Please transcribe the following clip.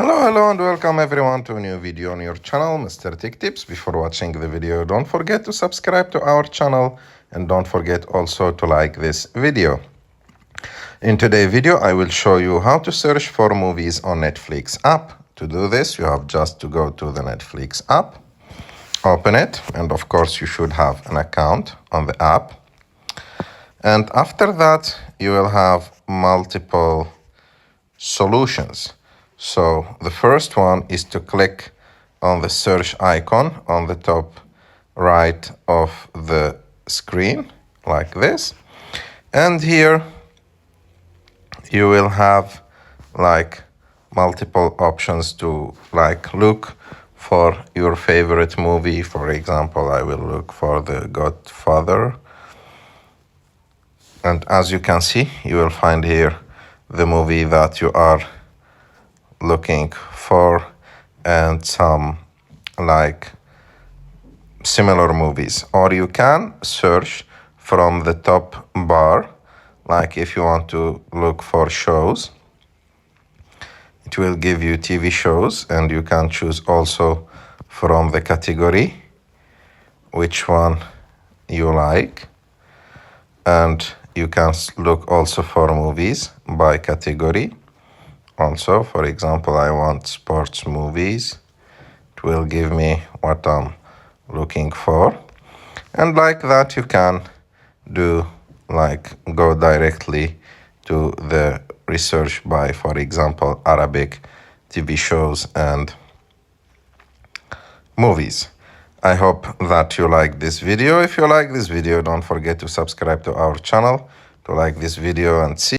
Hello and welcome everyone to a new video on your channel, Mr. Tech Tips. Before watching the video, don't forget to subscribe to our channel and don't forget also to like this video. In today's video, I will show you how to search for movies on Netflix app. To do this, you have just to go to the Netflix app, open it, and of course you should have an account on the app. And after that, you will have multiple solutions. So the first one is to click on the search icon on the top right of the screen, like this. And here you will have like multiple options to look for your favorite movie. For example, I will look for The Godfather. And as you can see, you will find here the movie that you are looking for and some similar movies. Or you can search from the top bar, like if you want to look for shows, it will give you TV shows, and you can choose also from the category which one you like. And you can look also for movies by category. Also, for example, I want sports movies. It will give me what I'm looking for. And like that, you can do go directly to the research by, for example, Arabic TV shows and movies. I hope that you like this video. If you like this video, don't forget to subscribe to our channel, to like this video, and see